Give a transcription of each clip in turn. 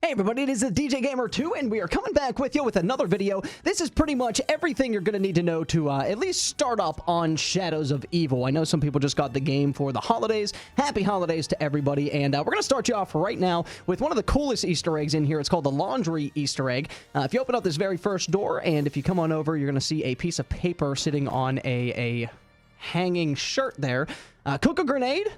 Hey everybody, it is the DJ Gamer 2, and we are coming back with you with another video. This is pretty much everything you're going to need to know to at least start up on Shadows of Evil. I know some people just got the game for the holidays. Happy holidays to everybody, and we're going to start you off right now with one of the coolest Easter eggs in here. It's called the laundry Easter egg. If you open up this very first door, and if you come on over, you're going to see a piece of paper sitting on a hanging shirt there. Cook a grenade.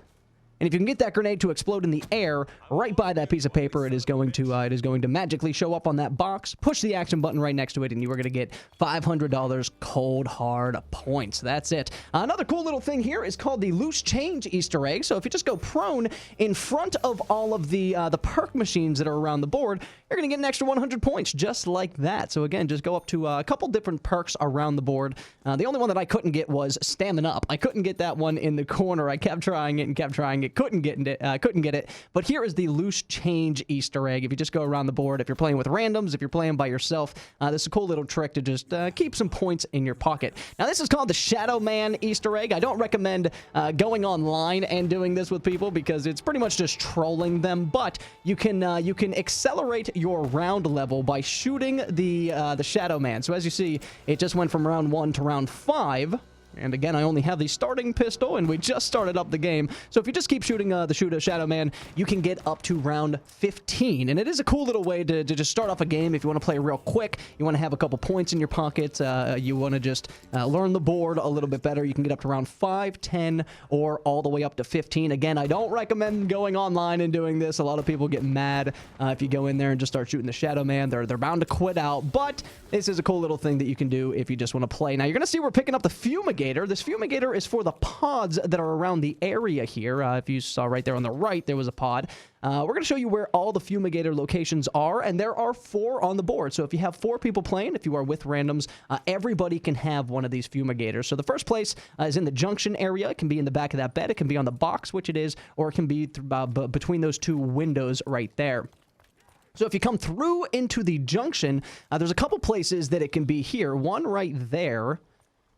And if you can get that grenade to explode in the air right by that piece of paper, it is going to magically show up on that box. Push the action button right next to it, and you are going to get $500 cold hard points. That's it. Another cool little thing here is called the loose change Easter egg. So if you just go prone in front of all of the perk machines that are around the board, you're going to get an extra 100 points just like that. So again, just go up to a couple different perks around the board. The only one that I couldn't get was Stamina Up. I couldn't get that one in the corner. I kept trying it and kept trying it. Couldn't get it. But here is the loose change Easter egg. If you just go around the board, if you're playing with randoms, if you're playing by yourself, this is a cool little trick to just keep some points in your pocket. Now, this is called the Shadow Man Easter egg. I don't recommend going online and doing this with people because it's pretty much just trolling them. But you can accelerate your round level by shooting the Shadow Man. So as you see, it just went from round 1 to round 5. And again, I only have the starting pistol, and we just started up the game. So if you just keep shooting the Shadow Man, you can get up to round 15. And it is a cool little way to just start off a game if you want to play real quick. You want to have a couple points in your pocket. You want to just learn the board a little bit better. You can get up to round 5, 10, or all the way up to 15. Again, I don't recommend going online and doing this. A lot of people get mad if you go in there and just start shooting the Shadow Man. They're bound to quit out. But this is a cool little thing that you can do if you just want to play. Now, you're going to see we're picking up the Fumigator. This Fumigator is for the pods that are around the area here. If you saw right there on the right, there was a pod. We're going to show you where all the Fumigator locations are, and there are 4 on the board. So if you have 4 people playing, if you are with randoms, everybody can have one of these Fumigators. So the first place is in the junction area. It can be in the back of that bed. It can be on the box, which it is, or it can be between those 2 windows right there. So if you come through into the junction, there's a couple places that it can be here. One right there.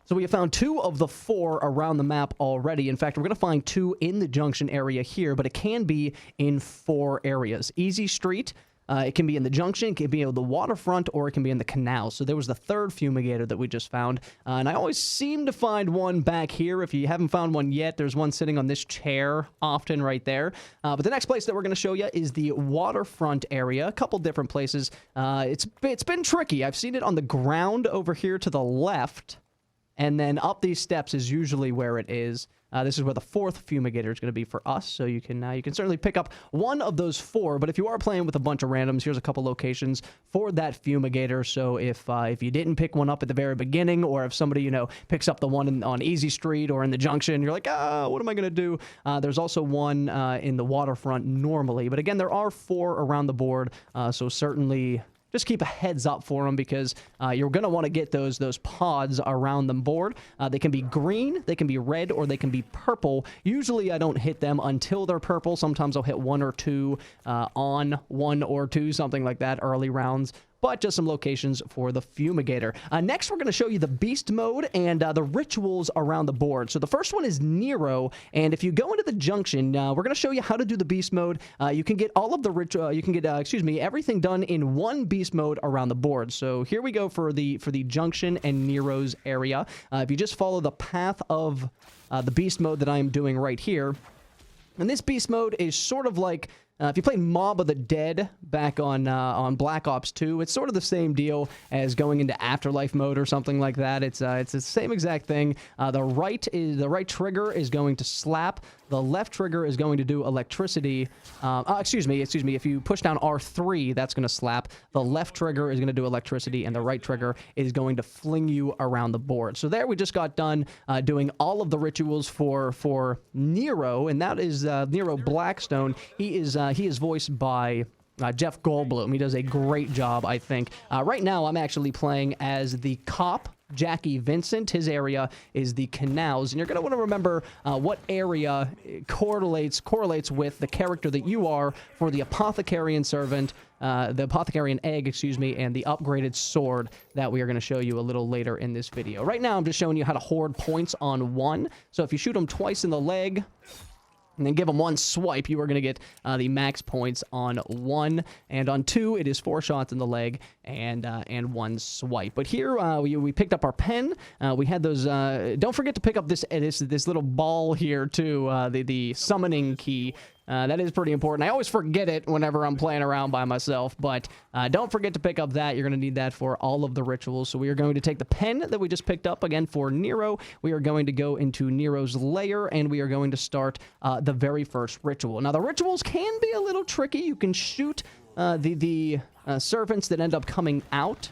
So we have found 2 of the 4 around the map already. In fact, we're going to find 2 in the junction area here, but it can be in 4 areas. Easy Street, it can be in the junction, it can be in the waterfront, or it can be in the canal. So there was the 3rd Fumigator that we just found. And I always seem to find one back here. If you haven't found one yet, there's one sitting on this chair often right there. But the next place that we're going to show you is the waterfront area. A couple different places. It's been tricky. I've seen it on the ground over here to the left. And then up these steps is usually where it is. This is where the 4th Fumigator is going to be for us. So you can certainly pick up one of those 4. But if you are playing with a bunch of randoms, here's a couple locations for that Fumigator. So if you didn't pick one up at the very beginning, or if somebody picks up the one on Easy Street or in the junction, you're like, what am I going to do? There's also one in the waterfront normally. But again, there are 4 around the board. So certainly just keep a heads up for them, because you're going to want to get those pods around the board. They can be green, they can be red, or they can be purple. Usually I don't hit them until they're purple. Sometimes I'll hit 1 or 2 on 1 or 2, something like that, early rounds. But just some locations for the Fumigator. Next, we're going to show you the Beast Mode and the rituals around the board. So the first one is Nero, and if you go into the junction, we're going to show you how to do the Beast Mode. You can get all of the everything done in one Beast Mode around the board. So here we go for the junction and Nero's area. If you just follow the path of the Beast Mode that I am doing right here, and this Beast Mode is sort of like if you played Mob of the Dead back on Black Ops 2, it's sort of the same deal as going into Afterlife mode or something like that. It's the same exact thing. The right trigger is going to slap. The left trigger is going to do electricity. Excuse me. If you push down R3, that's going to slap. The left trigger is going to do electricity, and the right trigger is going to fling you around the board. So there, we just got done doing all of the rituals for Nero, and that is Nero Blackstone. He is voiced by Jeff Goldblum. He does a great job, I think. Right now, I'm actually playing as the cop, Jackie Vincent. His area is the canals, and you're going to want to remember what area correlates with the character that you are for the Apothecarian Servant, the Apothecarian Egg, excuse me, and the upgraded sword that we are going to show you a little later in this video. Right now, I'm just showing you how to hoard points on 1. So if you shoot them twice in the leg, and then give them one swipe, you are going to get the max points on 1, and on 2, it is 4 shots in the leg and 1 swipe. But here, we picked up our pen. We had those. Don't forget to pick up this little ball here too. The summoning key. That is pretty important. I always forget it whenever I'm playing around by myself, but don't forget to pick up that. You're going to need that for all of the rituals. So we are going to take the pen that we just picked up again for Nero. We are going to go into Nero's lair, and we are going to start the very first ritual. Now, the rituals can be a little tricky. You can shoot the servants that end up coming out,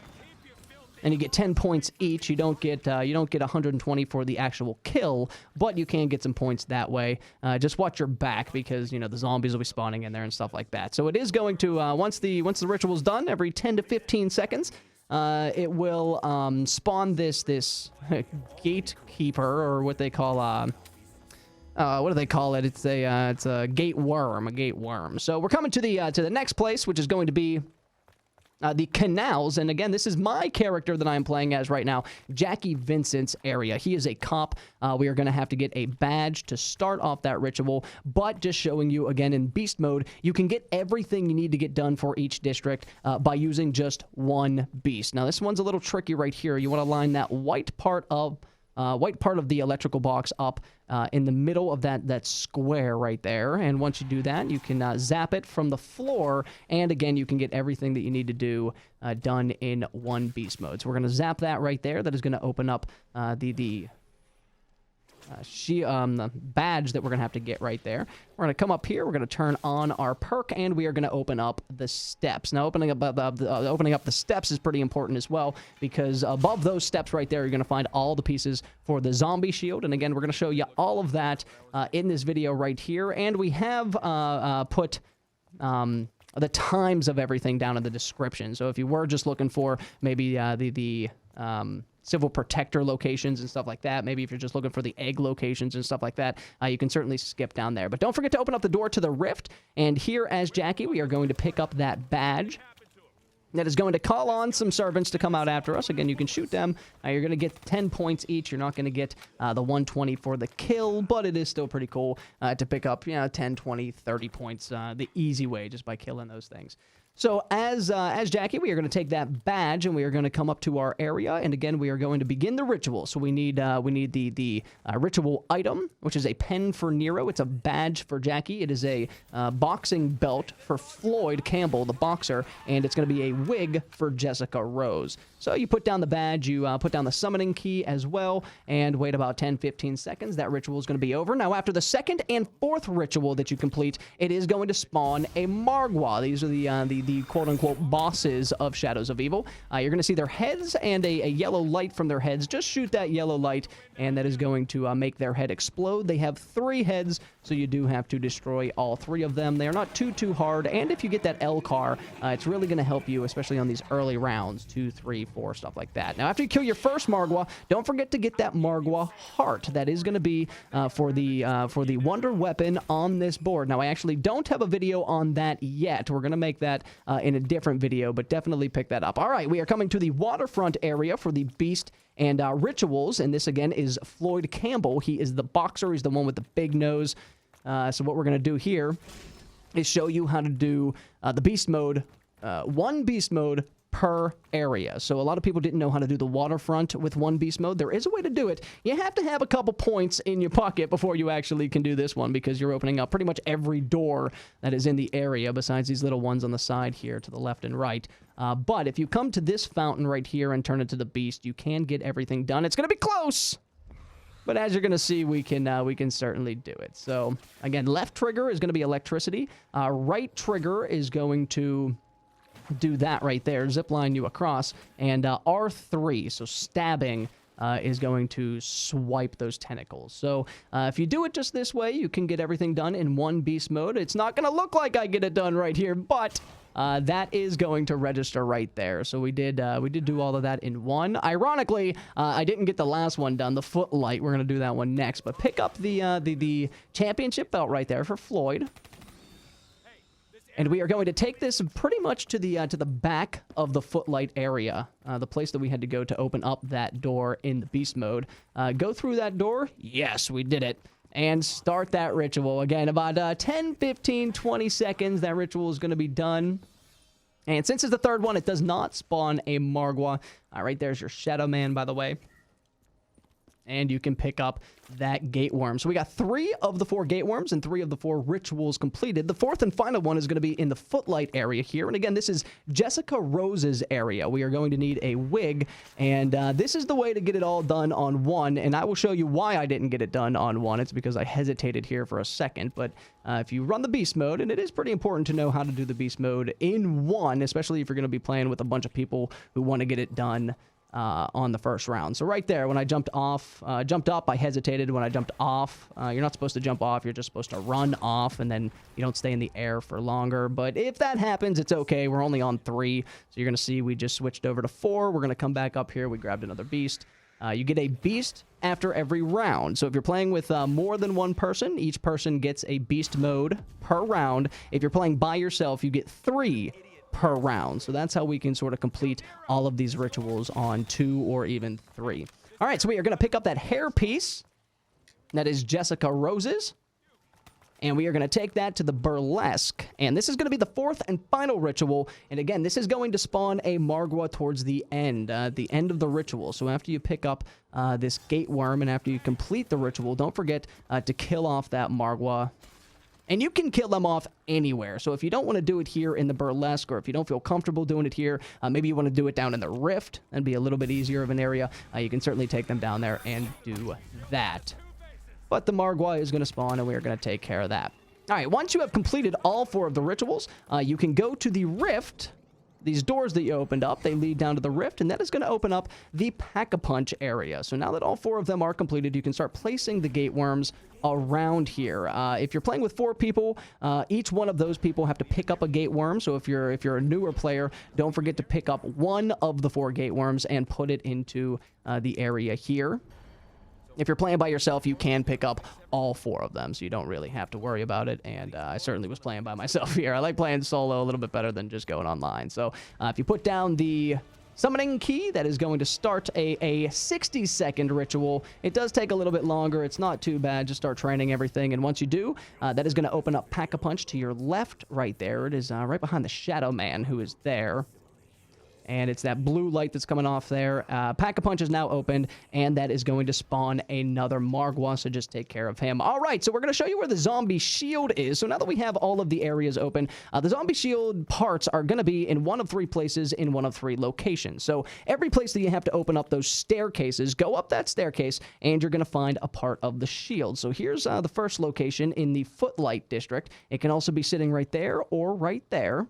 and you get 10 points each. You don't get 120 for the actual kill, but you can get some points that way. Just watch your back because the zombies will be spawning in there and stuff like that. So it is going to once the ritual's done, every 10 to 15 seconds, it will spawn this gatekeeper, or what they call what do they call it? It's a gate worm. So we're coming to the next place, which is going to be the canals. And again, this is my character that I'm playing as right now, Jackie Vincent's area. He is a cop. We are going to have to get a badge to start off that ritual, but just showing you again in beast mode, you can get everything you need to get done for each district by using just one beast. Now, this one's a little tricky right here. You want to line that white part of the electrical box up in the middle of that square right there. And once you do that, you can zap it from the floor. And again, you can get everything that you need to do done in one beast mode. So we're going to zap that right there. That is going to open up the badge that we're going to have to get right there. We're going to come up here. We're going to turn on our perk, and we are going to open up the steps. Now, opening up the steps is pretty important as well, because above those steps right there, you're going to find all the pieces for the zombie shield. And again, we're going to show you all of that in this video right here. And we have put the times of everything down in the description. So if you were just looking for maybe the civil protector locations and stuff like that, maybe if you're just looking for the egg locations and stuff like that, you can certainly skip down there. But don't forget to open up the door to the rift, and here as Jackie, we are going to pick up that badge that is going to call on some servants to come out after us. Again, you can shoot them. You're going to get 10 points each. You're not going to get the 120 for the kill, but it is still pretty cool to pick up 10, 20, 30 points the easy way just by killing those things. So as Jackie, we are going to take that badge, and we are going to come up to our area, and again, we are going to begin the ritual. So we need the ritual item, which is a pen for Nero. It's a badge for Jackie. It is a boxing belt for Floyd Campbell, the boxer, and it's going to be a wig for Jessica Rose. So you put down the badge, you put down the summoning key as well, and wait about 10-15 seconds. That ritual is going to be over. Now, after the second and fourth ritual that you complete, it is going to spawn a Margwa. These are the quote-unquote bosses of Shadows of Evil. You're going to see their heads and a yellow light from their heads. Just shoot that yellow light, and that is going to make their head explode. They have 3 heads, so you do have to destroy all 3 of them. They are not too hard, and if you get that L car, it's really going to help you, especially on these early rounds, 2, 3, 4, stuff like that. Now, after you kill your first Margwa, don't forget to get that Margwa heart. That is going to be for the wonder weapon on this board. Now, I actually don't have a video on that yet. We're going to make that in a different video, but definitely pick that up. All right, we are coming to the waterfront area for the beast and rituals, and this again is Floyd Campbell. He is the boxer. He's the one with the big nose. So what we're going to do here is show you how to do the beast mode, one beast mode per area. So a lot of people didn't know how to do the waterfront with one beast mode. There is a way to do it. You have to have a couple points in your pocket before you actually can do this one, because you're opening up pretty much every door that is in the area besides these little ones on the side here to the left and right. But if you come to this fountain right here and turn it to the beast, you can get everything done. It's going to be close, but as you're going to see, we can certainly do it. So again, left trigger is going to be electricity. Right trigger is going to do that right there, zipline you across, and R3, so stabbing, is going to swipe those tentacles. So if you do it just this way, you can get everything done in one beast mode. It's not going to look like I get it done right here, but that is going to register right there. So we did do all of that in one. Ironically, I didn't get the last one done, the footlight. We're going to do that one next, but pick up the championship belt right there for Floyd. And we are going to take this pretty much to the back of the footlight area, the place that we had to go to open up that door in the beast mode. Go through that door. Yes, we did it. and start that ritual. Again, about 10, 15, 20 seconds, that ritual is going to be done. And since it's the third one, it does not spawn a Margwa. Right there's your Shadow Man, by the way. And you can pick up that gate worm. So we got 3 of the 4 gate worms and 3 of the 4 rituals completed. The 4th and final one is going to be in the footlight area here. And again, this is Jessica Rose's area. We are going to need a wig. And this is the way to get it all done on 1. And I will show you why I didn't get it done on 1. It's because I hesitated here for a second. But if you run the beast mode, and it is pretty important to know how to do the beast mode in 1, especially if you're going to be playing with a bunch of people who want to get it done on the first round. So right there, when I jumped up, I hesitated. When I jumped off, you're not supposed to jump off. You're just supposed to run off, and then you don't stay in the air for longer. But if that happens, it's okay. We're only on 3. So you're going to see we just switched over to 4. We're going to come back up here. We grabbed another beast. You get a beast after every round. So if you're playing with more than one person, each person gets a beast mode per round. If you're playing by yourself, you get 3 per round. So that's how we can sort of complete all of these rituals on 2 or even 3. All right, so we are going to pick up that hair piece. That is Jessica Rose's. And we are going to take that to the burlesque. And this is going to be the 4th and final ritual. And again, this is going to spawn a Margwa towards the end of the ritual. So after you pick up this gate worm and after you complete the ritual, don't forget to kill off that Margwa. And you can kill them off anywhere. So if you don't want to do it here in the burlesque, or if you don't feel comfortable doing it here, maybe you want to do it down in the rift. That'd be a little bit easier of an area. You can certainly take them down there and do that. But the Margwa is going to spawn, and we are going to take care of that. All right, once you have completed all 4 of the rituals, you can go to the rift. These doors that you opened up, they lead down to the rift, and that is going to open up the Pack-a-Punch area. So now that all 4 of them are completed, you can start placing the gate worms around here. If you're playing with 4 people, each one of those people have to pick up a gate worm. So if you're a newer player, don't forget to pick up 1 of the 4 gate worms and put it into the area here. If you're playing by yourself, you can pick up all 4 of them, so you don't really have to worry about it. And I certainly was playing by myself here. I like playing solo a little bit better than just going online. So if you put down the summoning key, that is going to start a 60-second ritual. It does take a little bit longer. It's not too bad. Just start training everything. And once you do, that is going to open up Pack-a-Punch to your left right there. It is right behind the Shadow Man, who is there. And it's that blue light that's coming off there. Pack-a-Punch is now opened, and that is going to spawn another Margwa, so just take care of him. All right, so we're going to show you where the zombie shield is. So now that we have all of the areas open, the zombie shield parts are going to be in one of 3 places in one of 3 locations. So every place that you have to open up those staircases, go up that staircase, and you're going to find a part of the shield. So here's the first location in the Footlight District. It can also be sitting right there or right there.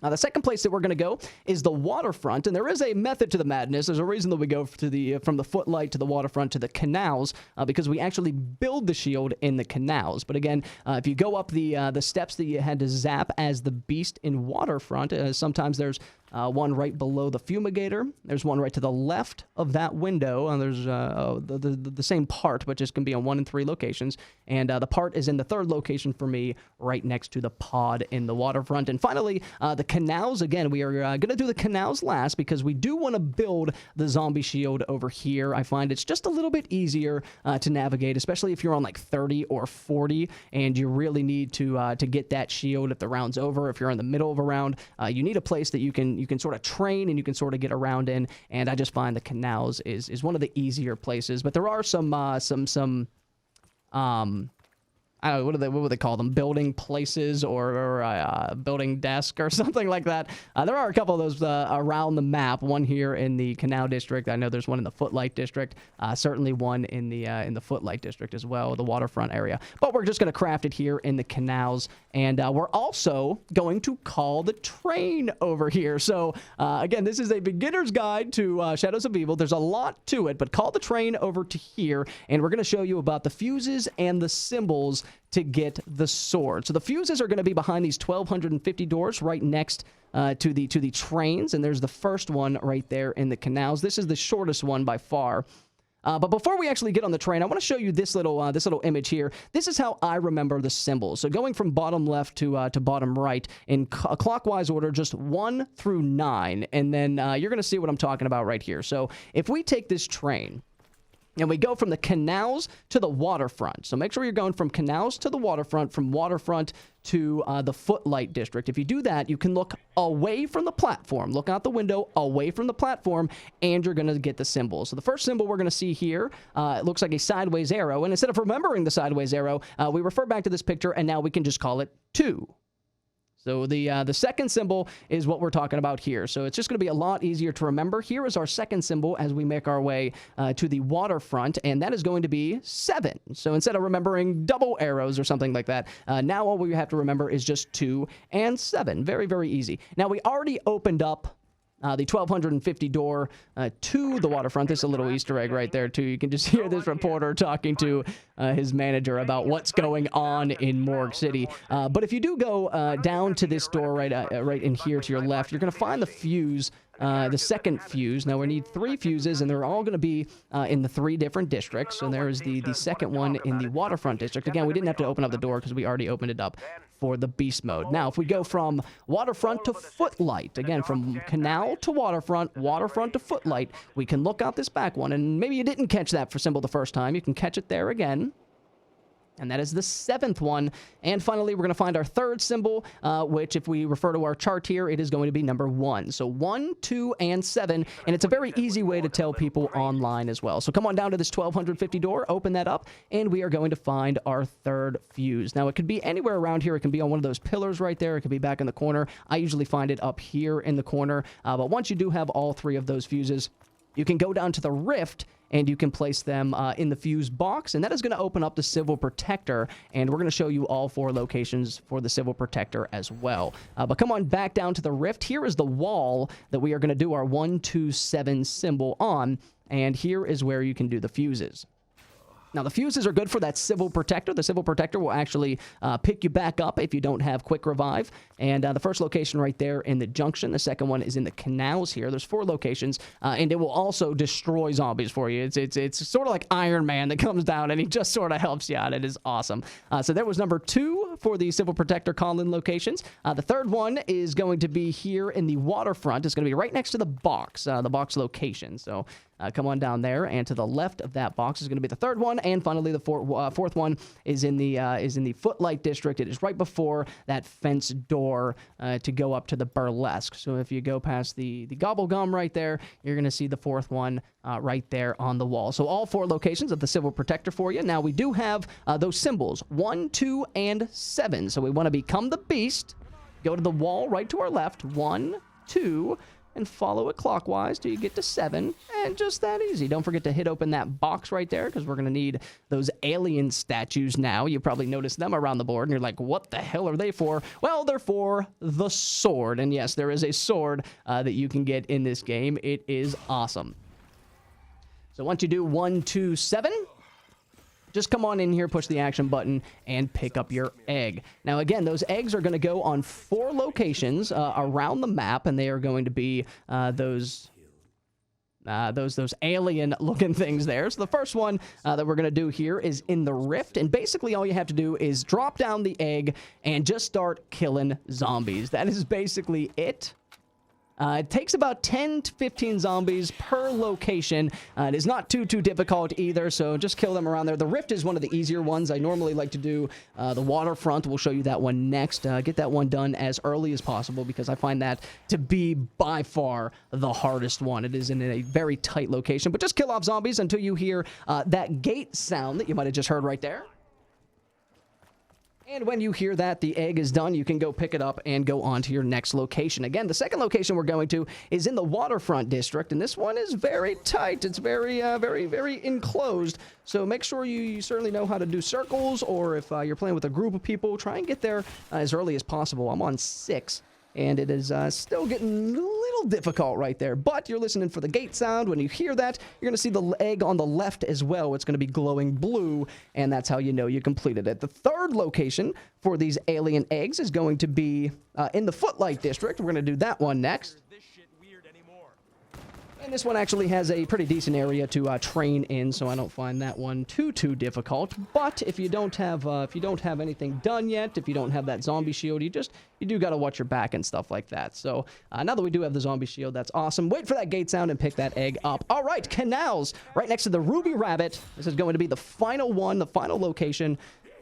The second place that we're going to go is the waterfront, and there is a method to the madness. There's a reason that we go to from the footlight to the waterfront to the canals, because we actually build the shield in the canals. But again, if you go up the steps that you had to zap as the beast in waterfront, sometimes there's one right below the Fumigator. There's one right to the left of that window, and there's the same part, but just can be on 1 and 3 locations. And the part is in the 3rd location for me, right next to the pod in the waterfront. And finally, the canals. Again, we are going to do the canals last because we do want to build the zombie shield over here. I find it's just a little bit easier to navigate, especially if you're on like 30 or 40 and you really need to get that shield if the round's over. If you're in the middle of a round, you need a place that you can sort of train and you can sort of get around in. And I just find the canals is one of the easier places. But there are some I don't know, what would they call them? Building places or building desk or something like that. There are a couple of those around the map. One here in the Canal District. I know there's one in the Footlight District. Certainly one in the Footlight District as well, the waterfront area. But we're just going to craft it here in the canals. And we're also going to call the train over here. So, again, this is a beginner's guide to Shadows of Evil. There's a lot to it, but call the train over to here. And we're going to show you about the fuses and the symbols to get the sword. So the fuses are going to be behind these 1,250 doors right next to the trains, and there's the first one right there in the canals. This is the shortest one by far. But before we actually get on the train, I want to show you this little image here. This is how I remember the symbols. So going from bottom left to bottom right in a clockwise order, just 1 through 9, and then you're going to see what I'm talking about right here. So if we take this train, And we go from the canals to the waterfront. So make sure you're going from canals to the waterfront, from waterfront to the Footlight District. If you do that, you can look away from the platform. Look out the window away from the platform, and you're going to get the symbol. So the first symbol we're going to see here, it looks like a sideways arrow. And instead of remembering the sideways arrow, we refer back to this picture, and now we can just call it 2. So the second symbol is what we're talking about here. So it's just going to be a lot easier to remember. Here is our second symbol as we make our way to the waterfront, and that is going to be 7. So instead of remembering double arrows or something like that, now all we have to remember is just 2 and 7. Very, very easy. Now, we already opened up the 1250 door to the waterfront. There's a little Easter egg right there, too. You can just hear this reporter talking to his manager about what's going on in Morgue City. But if you do go down to this door right in here to your left, you're going to find the fuse, the second fuse. Now, we need 3 fuses, and they're all going to be in the 3 different districts. So there is the second one in the waterfront district. Again, we didn't have to open up the door because we already opened it up for the beast mode. Now, if we go from waterfront to Footlight, again, from canal to waterfront, waterfront to Footlight, we can look out this back one. And maybe you didn't catch that for symbol the first time. You can catch it there again. And that is the 7th one. And finally, we're going to find our third symbol, which, if we refer to our chart here, it is going to be number 1. So 1, 2, and 7. And it's a very easy way to tell people online as well. So come on down to this 1250 door, open that up, and we are going to find our third fuse. Now, it could be anywhere around here. It can be on one of those pillars right there. It could be back in the corner. I usually find it up here in the corner. But once you do have all 3 of those fuses, you can go down to the rift, and you can place them in the fuse box, and that is going to open up the Civil Protector, and we're going to show you all 4 locations for the Civil Protector as well. But come on back down to the rift. Here is the wall that we are going to do our 1, 2, 7 symbol on, and here is where you can do the fuses. Now, the fuses are good for that Civil Protector. The Civil Protector will actually pick you back up if you don't have Quick Revive. And the first location right there in the junction. The second one is in the canals here. There's 4 locations, and it will also destroy zombies for you. It's sort of like Iron Man that comes down, and he just sort of helps you out. It is awesome. So there was number 2 for the Civil Protector call-in locations. The third one is going to be here in the waterfront. It's going to be right next to the box location. So come on down there, and to the left of that box is going to be the third one, and finally the fourth one is in the Footlight District. It is right before that fence door to go up to the Burlesque. So if you go past the Gobble Gum right there, you're going to see the 4th one right there on the wall. So all 4 locations of the Civil Protector for you. Now, we do have those symbols, 1, 2, and 7. So we want to become the beast, go to the wall right to our left, 1, 2, and follow it clockwise till you get to 7, and just that easy. Don't forget to hit open that box right there, because we're going to need those alien statues now. You probably noticed them around the board, and you're like, what the hell are they for? Well, they're for the sword, and yes, there is a sword that you can get in this game. It is awesome. So once you do 1, 2, 7... just come on in here, push the action button, and pick up your egg. Now, again, those eggs are going to go on 4 locations around the map, and they are going to be those alien-looking things there. So the first one that we're going to do here is in the rift, and basically all you have to do is drop down the egg and just start killing zombies. That is basically it. It takes about 10 to 15 zombies per location. It is not too difficult either, so just kill them around there. The rift is one of the easier ones. I normally like to do the waterfront. We'll show you that one next. Get that one done as early as possible, because I find that to be by far the hardest one. It is in a very tight location, but just kill off zombies until you hear that gate sound that you might have just heard right there. And when you hear that the egg is done, you can go pick it up and go on to your next location. Again, the second location we're going to is in the waterfront district, and this one is very tight. It's very enclosed. So make sure you certainly know how to do circles, or if you're playing with a group of people, try and get there as early as possible. I'm on 6. And it is still getting a little difficult right there. But you're listening for the gate sound. When you hear that, you're going to see the egg on the left as well. It's going to be glowing blue, and that's how you know you completed it. The third location for these alien eggs is going to be in the Footlight District. We're going to do that one next. And this one actually has a pretty decent area to train in, so I don't find that one too difficult. But if you don't have anything done yet, if you don't have that zombie shield, you do got to watch your back and stuff like that. So now that we do have the zombie shield, that's awesome. Wait for that gate sound and pick that egg up. All right, canals right next to the ruby rabbit. This is going to be the final one, the final location.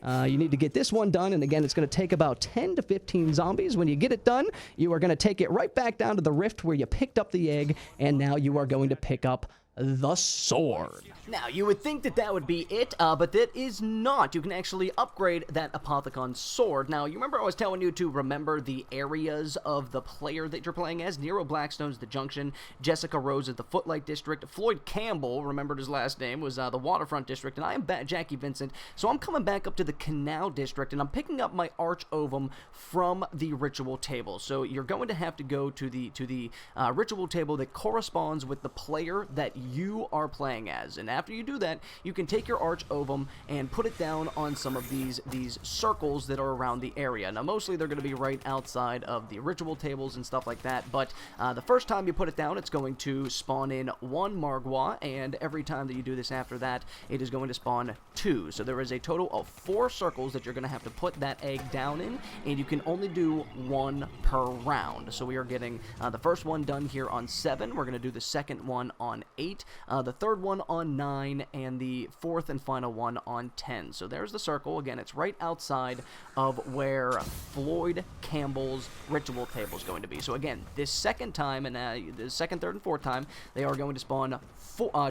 You need to get this one done, and again, it's going to take about 10 to 15 zombies. When you get it done, you are going to take it right back down to the rift where you picked up the egg, and now you are going to pick up the sword. Now, you would think that that would be it, but that is not. You can actually upgrade that Apothecon sword. Now, you remember I was telling you to remember the areas of the player that you're playing as? Nero Blackstone's the Junction, Jessica Rose is the Footlight District, Floyd Campbell, remembered his last name, was the Waterfront District, and I am Jackie Vincent, so I'm coming back up to the Canal District, and I'm picking up my Arch Ovum from the Ritual Table. So you're going to have to go to the Ritual Table that corresponds with the player that you are playing as, and after you do that, you can take your Arch Ovum and put it down on some of these circles that are around the area. Now, mostly they're going to be right outside of the ritual tables and stuff like that, but the first time you put it down, it's going to spawn in 1 Margwa, and every time that you do this after that, it is going to spawn 2. So there is a total of 4 circles that you're going to have to put that egg down in, and you can only do 1 per round. So we are getting the first one done here on 7. We're going to do the second one on 8. The third one on 9, and the fourth and final one on 10. So there's the circle. Again, it's right outside of where Floyd Campbell's ritual table is going to be. So again, this second time, and the second, third, and fourth time, they are going to spawn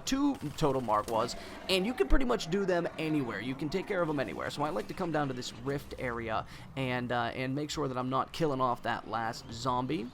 2 total Margwas, and you can pretty much do them anywhere. You can take care of them anywhere. So I like to come down to this rift area and make sure that I'm not killing off that last zombie.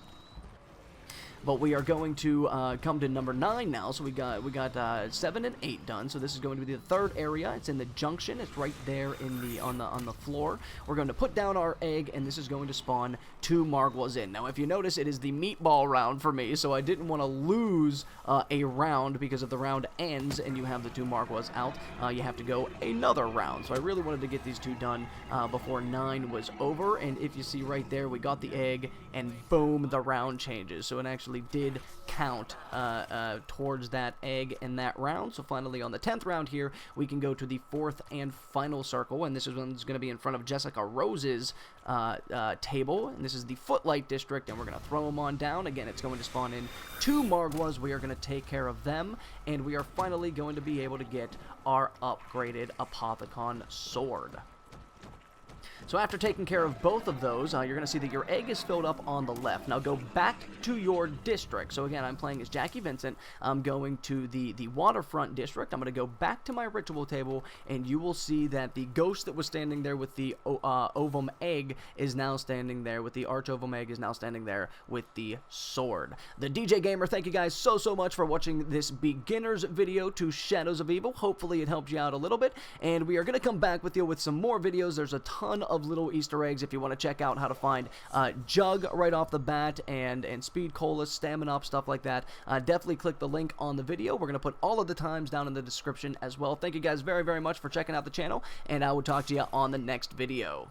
But we are going to come to number 9 now. So we got 7 and 8 done. So this is going to be the third area. It's in the junction. It's right there in on the floor. We're going to put down our egg, and this is going to spawn 2 Margwas in. Now, if you notice, it is the meatball round for me, so I didn't want to lose a round because if the round ends and you have the 2 Margwas out, you have to go another round. So I really wanted to get these 2 done before 9 was over. And if you see right there, we got the egg, and boom, the round changes. So it actually did count towards that egg in that round. So finally on the 10th round here, we can go to the 4th and final circle, and this is one's going to be in front of Jessica Rose's table, and this is the Footlight District, and we're going to throw them on down. Again, it's going to spawn in 2 Margwas. We are going to take care of them, and we are finally going to be able to get our upgraded Apothecon sword. So after taking care of both of those, you're going to see that your egg is filled up on the left. Now go back to your district. So again, I'm playing as Jackie Vincent. I'm going to the Waterfront District. I'm going to go back to my ritual table, and you will see that the ghost that was standing there with the Ovum egg is now standing there with the Arch Ovum egg is now standing there with the sword. The DJ Gamer, thank you guys so much for watching this beginner's video to Shadows of Evil. Hopefully it helped you out a little bit, and we are going to come back with you with some more videos. There's a ton of little Easter eggs if you want to check out how to find Jug right off the bat and Speed Cola, Stamina Up, stuff like that. Definitely click the link on the video. We're going to put all of the times down in the description as well. Thank you guys very much for checking out the channel, and I will talk to you on the next video.